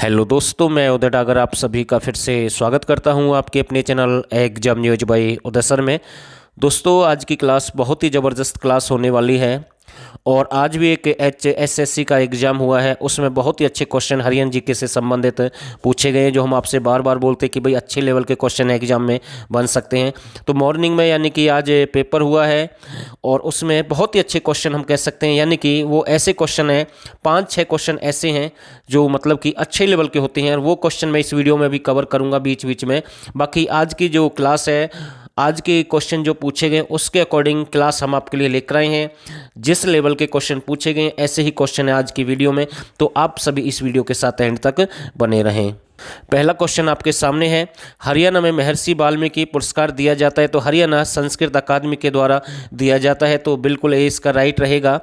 Hello दोस्तों, मैं उदय डागर आप सभी का फिर से स्वागत करता हूं आपके अपने चैनल एग्जाम न्यूज बाय उदय सर में। दोस्तों, आज की क्लास बहुत ही ज़बरदस्त क्लास होने वाली है और आज भी एक HSSC का एग्ज़ाम हुआ है। उसमें बहुत ही अच्छे क्वेश्चन हरियाणा जीके से संबंधित पूछे गए हैं, जो हम आपसे बार बार बोलते हैं कि भाई अच्छे लेवल के क्वेश्चन एग्ज़ाम में बन सकते हैं। तो मॉर्निंग में यानी कि आज पेपर हुआ है और उसमें बहुत ही अच्छे क्वेश्चन हम कह सकते हैं, यानी कि वो ऐसे क्वेश्चन हैं, 5-6 क्वेश्चन ऐसे हैं जो मतलब कि अच्छे लेवल के होते हैं और वो क्वेश्चन मैं इस वीडियो में भी कवर करूँगा बीच बीच में। बाकी आज की जो क्लास है, आज के क्वेश्चन जो पूछे गए उसके अकॉर्डिंग क्लास हम आपके लिए लेकर आए हैं। जिस लेवल के क्वेश्चन पूछे गए ऐसे ही क्वेश्चन है आज की वीडियो में, तो आप सभी इस वीडियो के साथ एंड तक बने रहें। पहला क्वेश्चन आपके सामने है, हरियाणा में महर्षि वाल्मीकि पुरस्कार दिया जाता है तो हरियाणा संस्कृत अकादमी के द्वारा दिया जाता है, तो बिल्कुल ए इसका राइट रहेगा।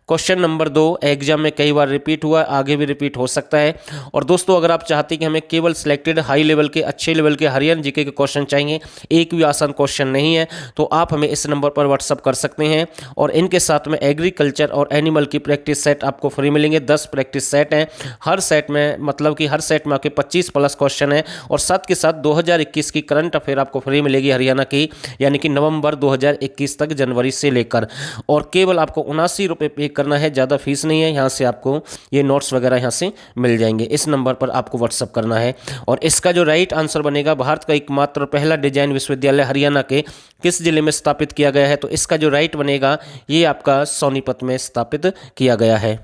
क्वेश्चन नंबर 2 एग्जाम में कई बार रिपीट हुआ, आगे भी रिपीट हो सकता है। और दोस्तों, अगर आप चाहते हैं कि हमें केवल सिलेक्टेड हाई लेवल के अच्छे लेवल के हरियाणा जीके के क्वेश्चन चाहिए, एक भी आसान क्वेश्चन नहीं है, तो आप हमें इस नंबर पर व्हाट्सअप कर सकते हैं और इनके साथ में एग्रीकल्चर और एनिमल की प्रैक्टिस सेट आपको फ्री मिलेंगे। 10 प्रैक्टिस सेट हैं, हर सेट में मतलब कि हर सेट में आपके 25 प्लस क्वेश्चन है और साथ के साथ 2021 की करंट अफेयर आपको फ्री मिलेगी हरियाणा की, यानी कि नवंबर 2021 तक जनवरी से लेकर। और केवल आपको 79 रुपये पे करना है, ज़्यादा फीस नहीं है। यहाँ से आपको ये नोट्स वगैरह यहाँ से मिल जाएंगे। इस नंबर पर आपको व्हाट्सअप करना है। और इसका जो राइट आंसर बनेगा, भारत का एकमात्र पहला डिजाइन विश्वविद्यालय हरियाणा के किस जिले में स्थापित किया गया है, तो इसका जो राइट बनेगा ये आपका सोनीपत में स्थापित किया गया है।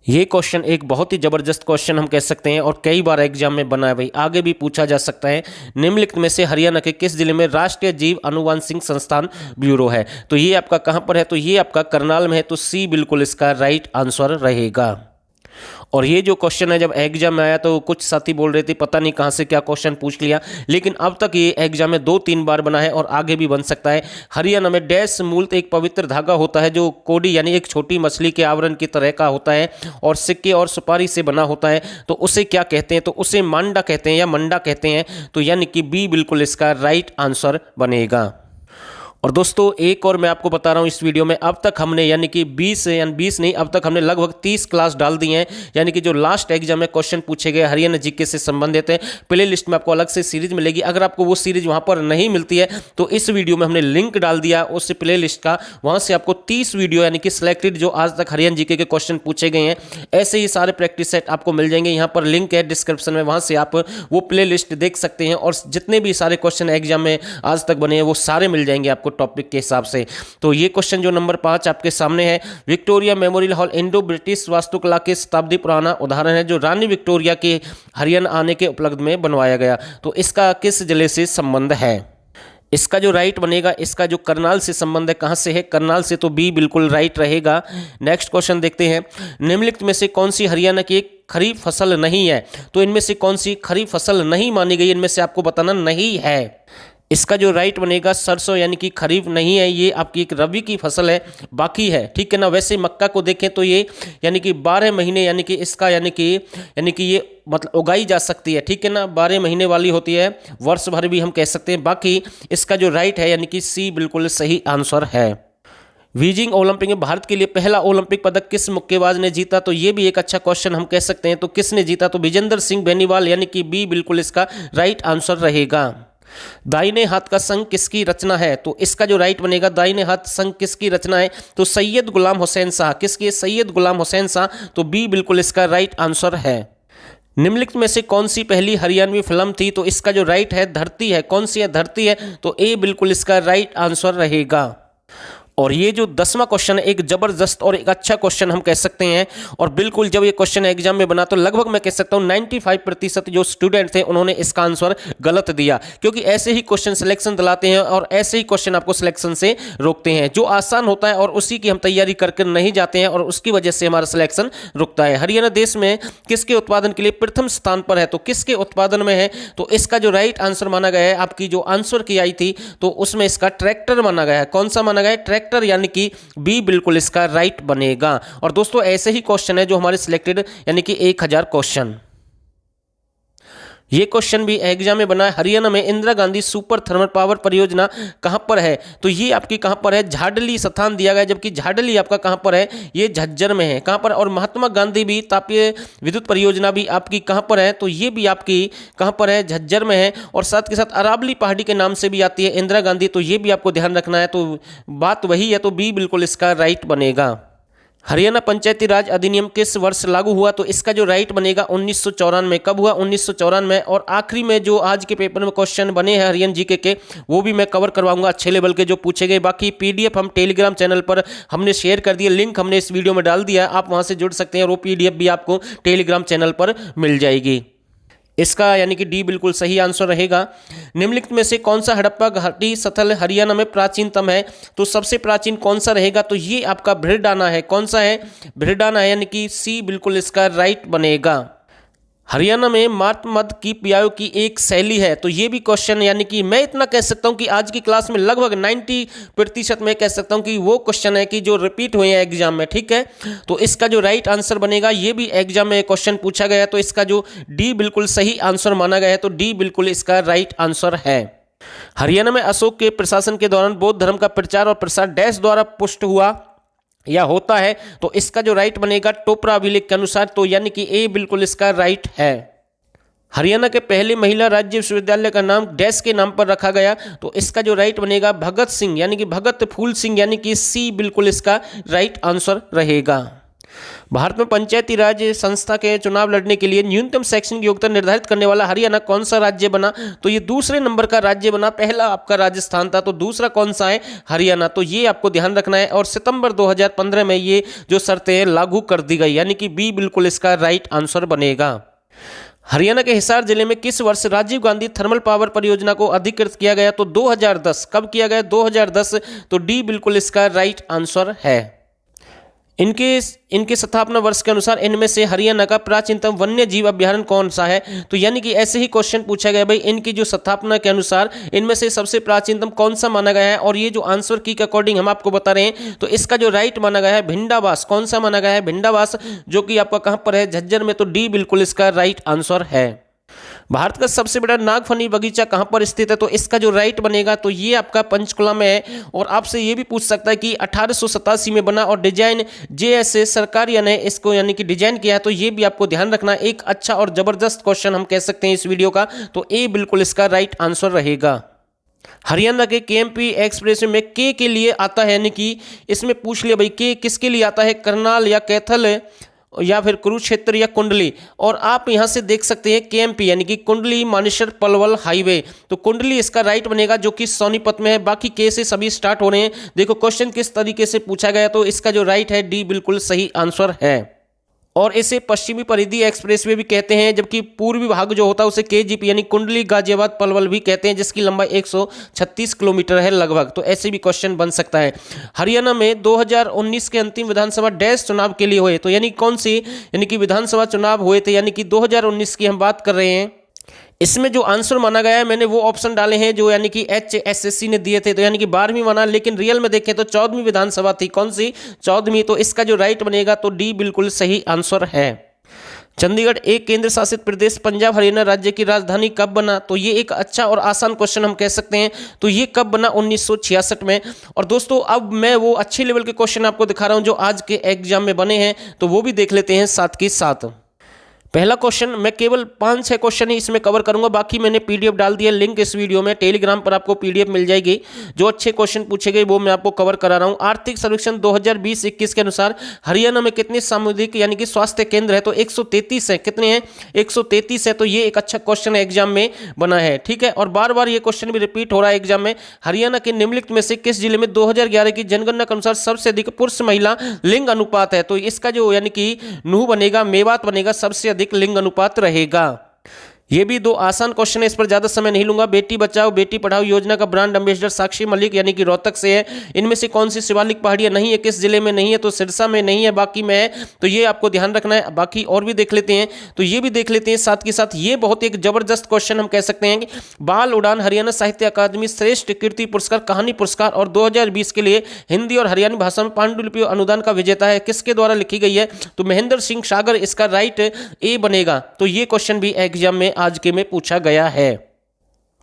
ये क्वेश्चन एक बहुत ही ज़बरदस्त क्वेश्चन हम कह सकते हैं और कई बार एग्जाम में बना है भाई, आगे भी पूछा जा सकता है। निम्नलिखित में से हरियाणा के किस जिले में राष्ट्रीय जीव अनुवांशिक संस्थान ब्यूरो है, तो ये आपका कहाँ पर है, तो ये आपका करनाल में है, तो सी बिल्कुल इसका राइट आंसर रहेगा। और ये जो क्वेश्चन है, जब एग्जाम में आया तो कुछ साथी बोल रहे थे पता नहीं कहाँ से क्या क्वेश्चन पूछ लिया, लेकिन अब तक ये एग्जाम में 2-3 बार बना है और आगे भी बन सकता है। हरियाणा में डैश मूलतः एक पवित्र धागा होता है जो कोडी यानी एक छोटी मछली के आवरण की तरह का होता है और सिक्के और सुपारी से बना होता है, तो उसे क्या कहते हैं, तो उसे मांडा कहते हैं या मंडा कहते हैं, तो यानी कि बी बिल्कुल इसका राइट आंसर बनेगा। और दोस्तों, एक और मैं आपको बता रहा हूं इस वीडियो में, अब तक हमने यानी कि 20 नहीं, अब तक हमने लगभग 30 क्लास डाल दी हैं, यानी कि जो लास्ट एग्जाम में क्वेश्चन पूछे गए हरियाणा जीके से संबंधित है। प्ले लिस्ट में आपको अलग से सीरीज मिलेगी, अगर आपको वो सीरीज वहां पर नहीं मिलती है तो इस वीडियो में हमने लिंक डाल दिया उस प्ले लिस्ट का, वहां से आपको 30 वीडियो यानी कि सिलेक्टेड जो आज तक हरियाणा जीके के क्वेश्चन पूछे गए हैं ऐसे ही सारे प्रैक्टिस सेट आपको मिल जाएंगे। यहाँ पर लिंक है डिस्क्रिप्शन में, वहां से आप वो प्ले लिस्ट देख सकते हैं और जितने भी सारे क्वेश्चन एग्जाम में आज तक बने हैं वो सारे मिल जाएंगे आपको टॉपिक के हिसाब से। तो ये क्वेश्चन जो नंबर 5 आपके सामने है, Victoria memorial hall Indo British वास्तुकला के शताब्दी पुराना उदाहरण है जो रानी विक्टोरिया के हरियाणा आने के उपलक्ष्य में बनवाया गया, तो इसका किस जिले से संबंध है। इसका जो राइट बनेगा, इसका जो करनाल से संबंध है, कहां से है, करनाल से, तो बी बिल्कुल राइट रहेगा। नेक्स्ट क्वेश्चन देखते हैं, निम्नलिखित में से कौन सी हरियाणा की एक खरीफ फसल नहीं है, तो इनमें से कौन सी खरीफ फसल नहीं मानी गई, इनमें से आपको बताना नहीं है। इसका जो राइट बनेगा सरसों, यानी कि खरीफ नहीं है, ये आपकी एक रबी की फसल है, बाकी है, ठीक है ना। वैसे मक्का को देखें तो ये यानी कि 12 महीने यानी कि इसका यानी कि ये मतलब उगाई जा सकती है, ठीक है ना, 12 महीने वाली होती है, वर्ष भर भी हम कह सकते हैं। बाकी इसका जो राइट है यानी कि सी बिल्कुल सही आंसर है। बीजिंग ओलंपिक में भारत के लिए पहला ओलंपिक पदक किस मुक्केबाज ने जीता, तो ये भी एक अच्छा क्वेश्चन हम कह सकते हैं। तो किसने जीता, तो विजेंद्र सिंह बेनीवाल, यानी कि बी बिल्कुल इसका राइट आंसर रहेगा। दाहिने हाथ का संघ किसकी रचना है, तो इसका जो राइट बनेगा, दाहिने हाथ संघ किसकी रचना है, तो सैयद गुलाम हुसैन शाह, किसकी, सैयद गुलाम हुसैन शाह, तो बी बिल्कुल इसका राइट आंसर है। निम्नलिखित में से कौन सी पहली हरियाणवी फिल्म थी, तो इसका जो राइट है धरती है, कौन सी है, धरती है, तो ए बिल्कुल इसका राइट आंसर रहेगा। और ये जो 10वां क्वेश्चन है, एक जबरदस्त और एक अच्छा क्वेश्चन हम कह सकते हैं, और बिल्कुल जब ये क्वेश्चन एग्जाम में बना तो लगभग मैं कह सकता हूँ 95% जो स्टूडेंट थे उन्होंने इसका आंसर गलत दिया, क्योंकि ऐसे ही क्वेश्चन सिलेक्शन दिलाते हैं और ऐसे ही क्वेश्चन आपको सिलेक्शन से रोकते हैं, जो आसान होता है और उसी की हम तैयारी करके नहीं जाते हैं और उसकी वजह से हमारा सिलेक्शन रुकता है। हरियाणा देश में किसके उत्पादन के लिए प्रथम स्थान पर है, तो किसके उत्पादन में है, तो इसका जो राइट आंसर माना गया है, आपकी जो आंसर की आई थी तो उसमें इसका ट्रैक्टर माना गया है। कौन सा माना गया है, ट्रैक्टर, यानी कि बी बिल्कुल इसका राइट बनेगा। और दोस्तों, ऐसे ही क्वेश्चन है जो हमारे सिलेक्टेड यानी कि 1000 क्वेश्चन। ये क्वेश्चन भी एग्जाम में बना है। हरियाणा में Indira Gandhi super thermal power परियोजना कहाँ पर है? तो ये आपकी कहाँ पर है? झाडली स्थान दिया गया, जबकि झाडली आपका कहाँ पर है? ये झज्जर में है। कहाँ पर? और महात्मा गांधी भी तापीय विद्युत परियोजना भी आपकी कहाँ पर है? तो ये भी आपकी कहाँ पर है? झज्जर में है। और साथ के साथ अरावली पहाड़ी के नाम से भी आती है इंदिरा गांधी, तो ये भी आपको ध्यान रखना है। तो बात वही है, तो बी बिल्कुल इसका राइट बनेगा। हरियाणा पंचायती राज अधिनियम किस वर्ष लागू हुआ? तो इसका जो राइट बनेगा 1994। कब हुआ? 1994। और आखिरी में जो आज के पेपर में क्वेश्चन बने हैं हरियाणा जीके के, वो भी मैं कवर करवाऊंगा, अच्छे लेवल के जो पूछे गए। बाकी पीडीएफ हम टेलीग्राम चैनल पर हमने शेयर कर दिया, लिंक हमने इस वीडियो में डाल दिया है, आप वहां से जुड़ सकते हैं और वो पीडीएफ भी आपको टेलीग्राम चैनल पर मिल जाएगी। इसका यानी कि डी बिल्कुल सही आंसर रहेगा। निम्नलिखित में से कौन सा हड़प्पा घाटी स्थल हरियाणा में प्राचीनतम है? तो सबसे प्राचीन कौन सा रहेगा? तो ये आपका भिरडाना है। कौन सा है? भिरडाना है, यानी कि सी बिल्कुल इसका राइट बनेगा। हरियाणा में मातृ मद की पियाओ की एक शैली है। तो ये भी क्वेश्चन, यानी कि मैं इतना कह सकता हूँ कि आज की क्लास में लगभग 90% में कह सकता हूँ कि वो क्वेश्चन है कि जो रिपीट हुए हैं एग्जाम में, ठीक है। तो इसका जो राइट आंसर बनेगा, ये भी एग्जाम में क्वेश्चन पूछा गया, तो इसका जो डी बिल्कुल सही आंसर माना गया है, तो डी बिल्कुल इसका राइट आंसर है। हरियाणा में अशोक के प्रशासन के दौरान बौद्ध धर्म का प्रचार और प्रसार डैश द्वारा पुष्ट हुआ या होता है? तो इसका जो राइट बनेगा टोपरा अभिलेख के अनुसार, तो यानी कि ए बिल्कुल इसका राइट है। हरियाणा के पहले महिला राज्य विश्वविद्यालय का नाम डैश के नाम पर रखा गया? तो इसका जो राइट बनेगा भगत सिंह, यानी कि भगत फूल सिंह, यानी कि सी बिल्कुल इसका राइट आंसर रहेगा। भारत में पंचायती राज संस्था के चुनाव लड़ने के लिए न्यूनतम शैक्षणिक योग्यता निर्धारित करने वाला हरियाणा कौन सा राज्य बना? तो ये दूसरे नंबर का राज्य बना। पहला आपका राजस्थान था, तो दूसरा कौन सा है? हरियाणा। तो ये आपको ध्यान रखना है। और सितंबर 2015 में ये जो शर्तें लागू कर दी गई, यानी कि बी बिल्कुल इसका राइट आंसर बनेगा। हरियाणा के हिसार जिले में किस वर्ष राजीव गांधी थर्मल पावर परियोजना को अधिकृत किया गया? तो 2010। कब किया गया? 2010। तो डी बिल्कुल इसका राइट आंसर है। इनके स्थापना वर्ष के अनुसार इनमें से हरियाणा का प्राचीनतम वन्य जीव अभ्यारण्य कौन सा है? तो यानी कि ऐसे ही क्वेश्चन पूछा गया भाई, इनकी जो स्थापना के अनुसार इनमें से सबसे प्राचीनतम कौन सा माना गया है? और ये जो आंसर की के अकॉर्डिंग हम आपको बता रहे हैं, तो इसका जो राइट माना गया है भिंडावास। कौन सा माना गया है? भिंडावास, जो कि आपका कहां पर है? झज्जर में। तो डी बिल्कुल इसका राइट आंसर है। भारत का सबसे बड़ा नागफनी बगीचा कहां पर स्थित है? तो इसका जो राइट बनेगा, तो ये आपका पंचकुला में है। और आपसे ये भी पूछ सकता है कि 1887 में बना और डिजाइन जेएसए सरकारिया ने इसको यानी कि डिजाइन किया है। तो ये भी आपको ध्यान रखना, एक अच्छा और जबरदस्त क्वेश्चन हम कह सकते हैं इस वीडियो का। तो ए बिल्कुल इसका राइट आंसर रहेगा। हरियाणा के केएमपी एक्सप्रेस में के लिए आता है, यानी कि इसमें पूछ लिया भाई के किसके लिए आता है? करनाल या कैथल या फिर कुरुक्षेत्र या कुंडली। और आप यहां से देख सकते हैं केएमपी यानी कि कुंडली मानेसर पलवल हाईवे। तो कुंडली इसका राइट बनेगा, जो कि सोनीपत में है। बाकी के से सभी स्टार्ट हो रहे हैं। देखो क्वेश्चन किस तरीके से पूछा गया, तो इसका जो राइट है डी बिल्कुल सही आंसर है। और इसे पश्चिमी परिधि एक्सप्रेसवे भी कहते हैं, जबकि पूर्वी भाग जो होता है उसे केजीपी यानी कुंडली गाजियाबाद पलवल भी कहते हैं, जिसकी लंबाई 136 किलोमीटर है लगभग। तो ऐसे भी क्वेश्चन बन सकता है। हरियाणा में 2019 के अंतिम विधानसभा डैश चुनाव के लिए हुए? तो यानी कौन सी यानी कि विधानसभा चुनाव हुए थे, यानी कि 2019 की हम बात कर रहे हैं। इसमें जो आंसर माना गया है, मैंने वो ऑप्शन डाले हैं जो यानी कि HSSC ने दिए थे। तो यानी कि 12वीं माना, लेकिन रियल में देखें तो 14वीं विधानसभा थी। कौन सी? 14वीं। तो इसका जो राइट बनेगा, तो डी बिल्कुल सही आंसर है। चंडीगढ़ एक केंद्र शासित प्रदेश पंजाब हरियाणा राज्य की राजधानी कब बना? तो ये एक अच्छा और आसान क्वेश्चन हम कह सकते हैं। तो ये कब बना? 1966 में। और दोस्तों अब मैं वो अच्छे लेवल के क्वेश्चन आपको दिखा रहा हूं जो आज के एग्जाम में बने हैं, तो वो भी देख लेते हैं साथ के साथ। पहला क्वेश्चन मैं केवल 5-6 क्वेश्चन ही इसमें कवर करूंगा, बाकी मैंने पीडीएफ डाल दिया, लिंक इस वीडियो में टेलीग्राम पर आपको पीडीएफ मिल जाएगी। जो अच्छे क्वेश्चन पूछे गए वो मैं आपको कवर करा रहा हूं। आर्थिक सर्वेक्षण 2020-21 के अनुसार हरियाणा में कितने सामुदायिक यानी कि स्वास्थ्य केंद्र है? तो 133 है। कितने हैं? 133 है। तो ये एक अच्छा क्वेश्चन एग्जाम में बना है, ठीक है। और बार बार ये क्वेश्चन भी रिपीट हो रहा है एग्जाम में। हरियाणा के निम्नलिखित में से किस जिले में 2011 की जनगणना के अनुसार सबसे अधिक पुरुष महिला लिंग अनुपात है? तो इसका जो यानी कि नूह बनेगा, मेवात बनेगा, सबसे अधिक लिंग अनुपात रहेगा। ये भी दो आसान क्वेश्चन है, इस पर ज्यादा समय नहीं लूंगा। बेटी बचाओ बेटी पढ़ाओ योजना का ब्रांड एम्बेसडर साक्षी मलिक यानी कि रोहतक से है। इनमें से कौन सी शिवालिक पहाड़ियां नहीं है? किस जिले में नहीं है? तो सिरसा में नहीं है, बाकी में है। तो ये आपको ध्यान रखना है। बाकी और भी देख लेते हैं, तो ये भी देख लेते हैं साथ के साथ। ये बहुत एक जबरदस्त क्वेश्चन हम कह सकते हैं कि बाल उड़ान हरियाणा साहित्य अकादमी श्रेष्ठ कीर्ति पुरस्कार कहानी पुरस्कार और 2020 के लिए हिंदी और हरियाणवी भाषा में पांडुलिपि अनुदान का विजेता है, किसके द्वारा लिखी गई है? तो महेंद्र सिंह सागर इसका राइट ए बनेगा। तो ये क्वेश्चन भी एग्जाम में आज के में पूछा गया है।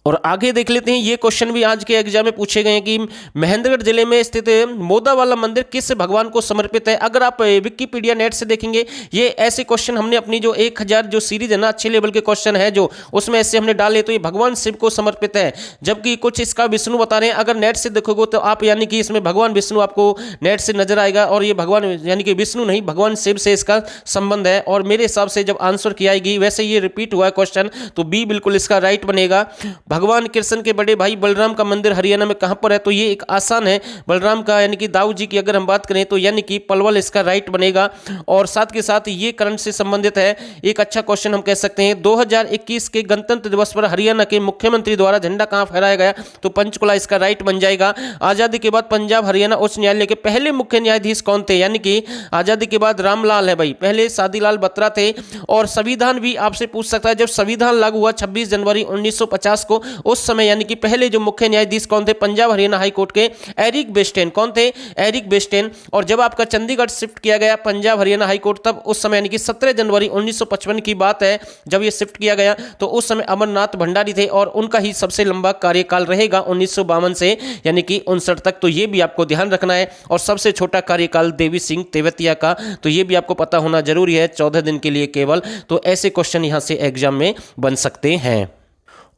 और आगे देख लेते हैं, ये क्वेश्चन भी आज के एग्जाम में पूछे गए हैं कि महेंद्रगढ़ जिले में स्थित मोदावाला मंदिर किस भगवान को समर्पित है। अगर आप विकिपीडिया नेट से देखेंगे, ये ऐसे क्वेश्चन हमने अपनी जो 1000 जो सीरीज है ना, अच्छे लेवल के क्वेश्चन है जो, उसमें ऐसे हमने डाले तो ये भगवान शिव को समर्पित है, जबकि कुछ इसका विष्णु बता रहे हैं। अगर नेट से देखोगे तो आप यानी कि इसमें भगवान विष्णु आपको नेट से नजर आएगा, और ये भगवान यानी कि विष्णु नहीं, भगवान शिव से इसका संबंध है। और मेरे हिसाब से जब आंसर किया आएगी, वैसे ये रिपीट हुआ है क्वेश्चन, तो बी बिल्कुल इसका राइट बनेगा। भगवान कृष्ण के बड़े भाई बलराम का मंदिर हरियाणा में कहां पर है, तो ये एक आसान है, बलराम का यानी कि दाऊ जी की अगर हम बात करें तो यानी कि पलवल इसका राइट बनेगा। और साथ के साथ ये करंट से संबंधित है, एक अच्छा क्वेश्चन हम कह सकते हैं। 2021 के गणतंत्र दिवस पर हरियाणा के मुख्यमंत्री द्वारा झंडा कहां फहराया गया, तो पंचकुला इसका राइट बन जाएगा। आजादी के बाद पंजाब हरियाणा उच्च न्यायालय के पहले मुख्य न्यायाधीश कौन थे, यानी कि आजादी के बाद रामलाल है भाई, पहले सादीलाल बत्रा थे। और संविधान भी आपसे पूछ सकता है, जब संविधान लागू हुआ 26 जनवरी 1950 को, उस समय यानी कि पहले जो मुख्य न्यायाधीश कौन थे, पंजाब हरियाणा हाई कोर्ट के एरिक बेस्टेन। कौन थे, एरिक बेस्टेन। और जब आपका चंडीगढ़ शिफ्ट किया गया पंजाब हरियाणा हाई कोर्ट, तब उस समय यानी कि 17 जनवरी 1955 की बात है, जब ये शिफ्ट किया गया, तो उस समय अमरनाथ भंडारी थे, और उनका ही सबसे लंबा कार्यकाल रहेगा 1952 से यानी कि 59 तक। तो ये भी आपको ध्यान रखना है। और सबसे छोटा कार्यकाल देवी सिंह तेवतिया का, तो ये भी आपको पता होना जरूरी है, 14 दिन के लिए केवल। तो ऐसे क्वेश्चन यहां से एग्जाम में बन सकते हैं।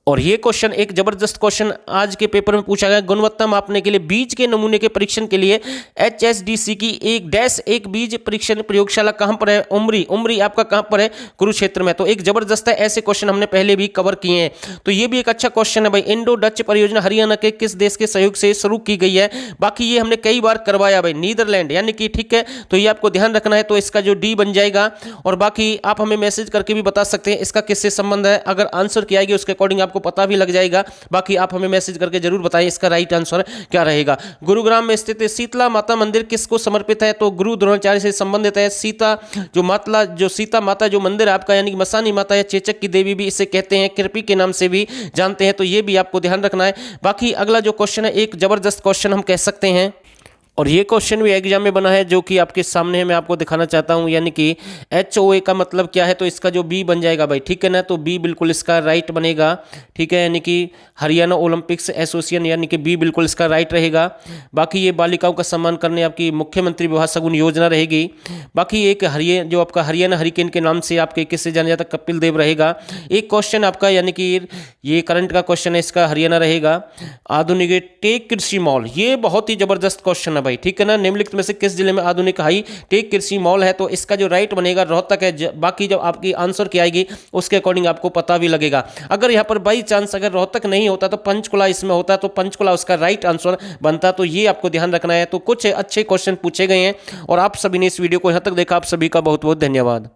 और ये क्वेश्चन एक जबरदस्त क्वेश्चन आज के पेपर में पूछा गया, गुणवत्ता मापने के लिए बीज के नमूने के परीक्षण के लिए HSDC की एक बीज परीक्षण प्रयोगशाला कहां पर है, उमरी आपका कहां पर है, कुरुक्षेत्र में। तो एक जबरदस्त है, ऐसे क्वेश्चन हमने पहले भी कवर किए हैं। तो ये भी एक अच्छा क्वेश्चन है भाई। इंडो डच परियोजना हरियाणा के किस देश के सहयोग से शुरू की गई है, बाकी ये हमने कई बार करवाया भाई, नीदरलैंड यानी कि, ठीक है, तो ये आपको ध्यान रखना है। तो इसका जो डी बन जाएगा। और बाकी आप हमें मैसेज करके भी बता सकते हैं इसका किससे संबंध है, अगर आंसर किया गया उसके अकॉर्डिंग आपको पता भी लग जाएगा। बाकी आप हमें मैसेज करके जरूर बताएं इसका राइट आंसर क्या रहेगा। गुरुग्राम में स्थित शीतला माता मंदिर किसको समर्पित है, तो गुरु द्रोणाचार्य से संबंधित है। सीता माता जो मंदिर है आपका, यानी कि मसानी माता या चेचक की देवी भी इसे कहते हैं, कृपी के नाम से भी जानते हैं। तो ये भी आपको ध्यान रखना है। बाकी अगला जो क्वेश्चन है, एक जबरदस्त क्वेश्चन हम कह सकते हैं, और ये क्वेश्चन भी एग्जाम में बना है, जो कि आपके सामने है, मैं आपको दिखाना चाहता हूं। यानी कि HOA का मतलब क्या है, तो इसका जो बी बन जाएगा भाई, ठीक है ना। तो बी बिल्कुल इसका राइट बनेगा, ठीक है, यानी कि हरियाणा ओलंपिक्स एसोसिएशन, यानी कि बी बिल्कुल इसका राइट रहेगा। बाकी ये बालिकाओं का सम्मान करने आपकी मुख्यमंत्री विवाह शगुन योजना रहेगी। बाकी एक जो आपका हरियाणा हरिकेन के नाम से आपके किससे जाना जाता, कपिल देव रहेगा। एक क्वेश्चन आपका यानी कि ये करंट का क्वेश्चन है, इसका हरियाणा रहेगा। आधुनिक टेक कृषि मॉल, ये बहुत ही जबरदस्त क्वेश्चन है भाई, ठीक है ना। निम्नलिखित में से किस जिले में आधुनिक हाई टेक कृषि मॉल है, तो इसका जो राइट बनेगा रोहतक है। बाकी जब आपकी आंसर की आएगी उसके अकॉर्डिंग आपको पता भी लगेगा। अगर यहां पर बाई चांस अगर रोहतक नहीं होता तो पंचकुला इसमें होता, तो पंचकुला उसका राइट आंसर बनता। तो ये आपको ध्यान रखना है। तो कुछ अच्छे क्वेश्चन पूछे गए हैं, और आप सभी ने इस वीडियो को यहां तक देखा, आप सभी का बहुत बहुत धन्यवाद।